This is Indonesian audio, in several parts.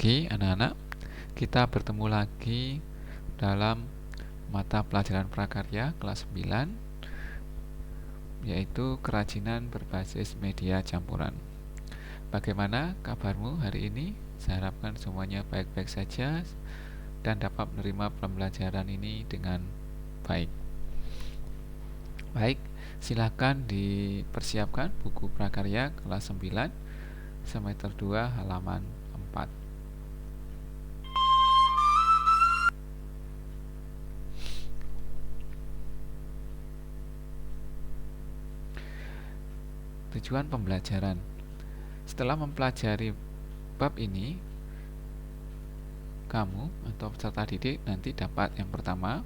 pagi anak-anak, kita bertemu lagi dalam mata pelajaran prakarya kelas 9, yaitu kerajinan berbasis media campuran. Bagaimana kabarmu hari ini? Saya harapkan semuanya baik-baik saja dan dapat menerima pembelajaran ini dengan baik. Baik, silakan dipersiapkan buku prakarya kelas 9 semester 2 halaman 4. Tujuan pembelajaran. Setelah mempelajari bab ini, kamu atau peserta didik nanti dapat yang pertama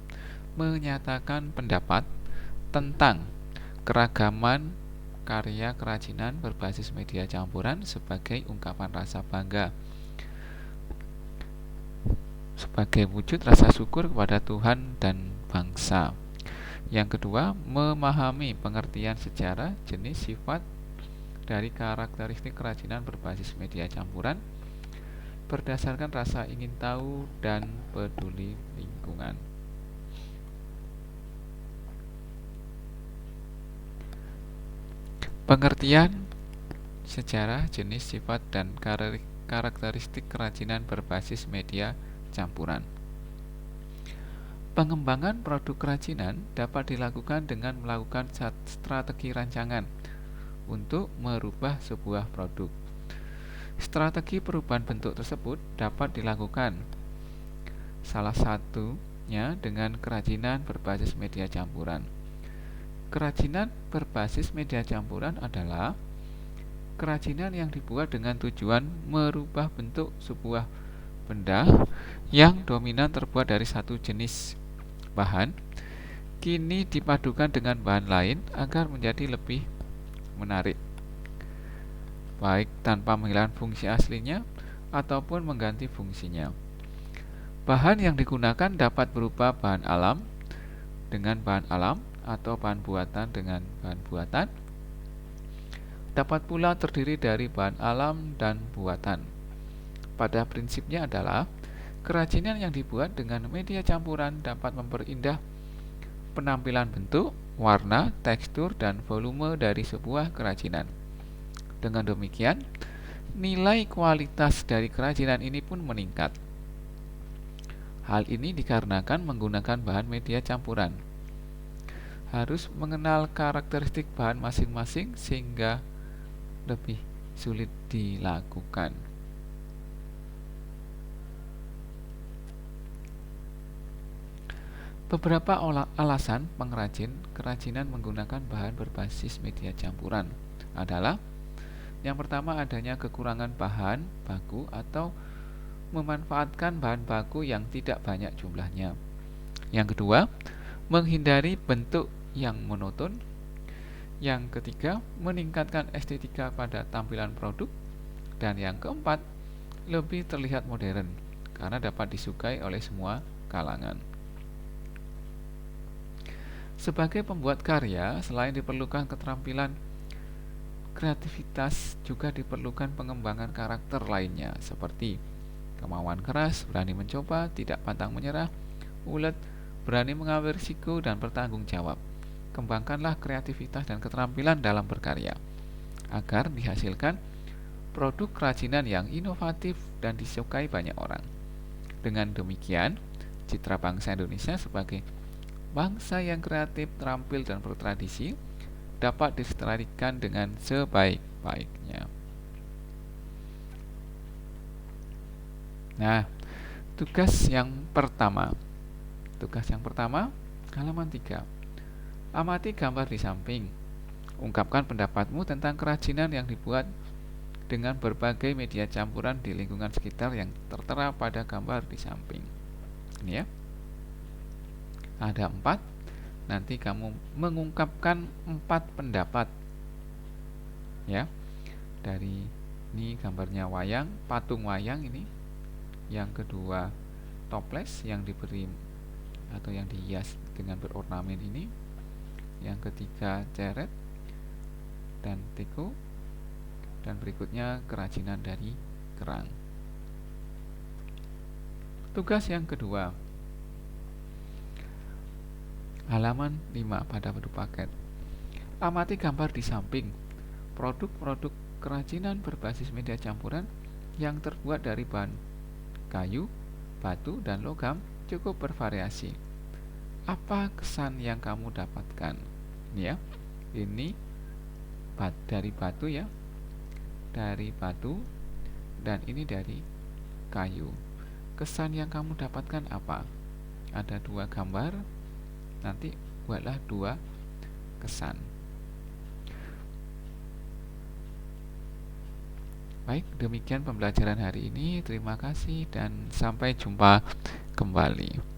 menyatakan pendapat tentang keragaman karya kerajinan berbasis media campuran sebagai ungkapan rasa bangga, sebagai wujud rasa syukur kepada Tuhan dan bangsa. Yang kedua, memahami pengertian sejarah, jenis, sifat dari karakteristik kerajinan berbasis media campuran berdasarkan rasa ingin tahu dan peduli lingkungan. Pengertian sejarah, jenis, sifat, dan karakteristik kerajinan berbasis media campuran. Pengembangan produk kerajinan dapat dilakukan dengan melakukan strategi rancangan untuk merubah sebuah produk. Strategi perubahan bentuk tersebut dapat dilakukan salah satunya dengan kerajinan berbasis media campuran. Kerajinan berbasis media campuran adalah kerajinan yang dibuat dengan tujuan merubah bentuk sebuah benda yang dominan terbuat dari satu jenis bahan, kini dipadukan dengan bahan lain agar menjadi lebih menarik, baik tanpa menghilangkan fungsi aslinya ataupun mengganti fungsinya. Bahan yang digunakan dapat berupa bahan alam dengan bahan alam atau bahan buatan dengan bahan buatan. Dapat pula terdiri dari bahan alam dan buatan. Pada prinsipnya adalah kerajinan yang dibuat dengan media campuran dapat memperindah penampilan bentuk, warna, tekstur, dan volume dari sebuah kerajinan. Dengan demikian, nilai kualitas dari kerajinan ini pun meningkat. Hal ini dikarenakan menggunakan bahan media campuran. Harus mengenal karakteristik bahan masing-masing sehingga lebih sulit dilakukan. Beberapa alasan pengrajin kerajinan menggunakan bahan berbasis media campuran adalah: yang pertama, adanya kekurangan bahan baku atau memanfaatkan bahan baku yang tidak banyak jumlahnya. Yang kedua, menghindari bentuk yang monoton. Yang ketiga, meningkatkan estetika pada tampilan produk. Dan yang keempat, lebih terlihat modern karena dapat disukai oleh semua kalangan. Sebagai pembuat karya, selain diperlukan keterampilan kreativitas, juga diperlukan pengembangan karakter lainnya seperti kemauan keras, berani mencoba, tidak pantang menyerah, ulet, berani mengambil risiko, dan bertanggung jawab. Kembangkanlah kreativitas dan keterampilan dalam berkarya agar dihasilkan produk kerajinan yang inovatif dan disukai banyak orang. Dengan demikian, citra bangsa Indonesia sebagai bangsa yang kreatif, terampil, dan bertradisi dapat dilestarikan dengan sebaik-baiknya. Nah, tugas yang pertama, halaman 3. Amati gambar di samping. Ungkapkan pendapatmu tentang kerajinan yang dibuat dengan berbagai media campuran di lingkungan sekitar yang tertera pada gambar di samping. Ini ya. Ada 4. Nanti kamu mengungkapkan 4 pendapat. Ya. Dari ini gambarnya wayang, patung wayang ini. Yang kedua, toples yang diberi atau yang dihias dengan berornamen ini. Yang ketiga, ceret dan teko. Dan berikutnya kerajinan dari kerang. Tugas yang kedua, halaman 5 pada bentuk paket. Amati gambar di samping. Produk-produk kerajinan berbasis media campuran yang terbuat dari bahan kayu, batu, dan logam cukup bervariasi. Apa kesan yang kamu dapatkan? Ini ya, ini dari batu ya, dari batu, dan ini dari kayu. Kesan yang kamu dapatkan apa? Ada dua gambar, nanti buatlah dua kesan. Baik, demikian pembelajaran hari ini. Terima kasih dan sampai jumpa kembali.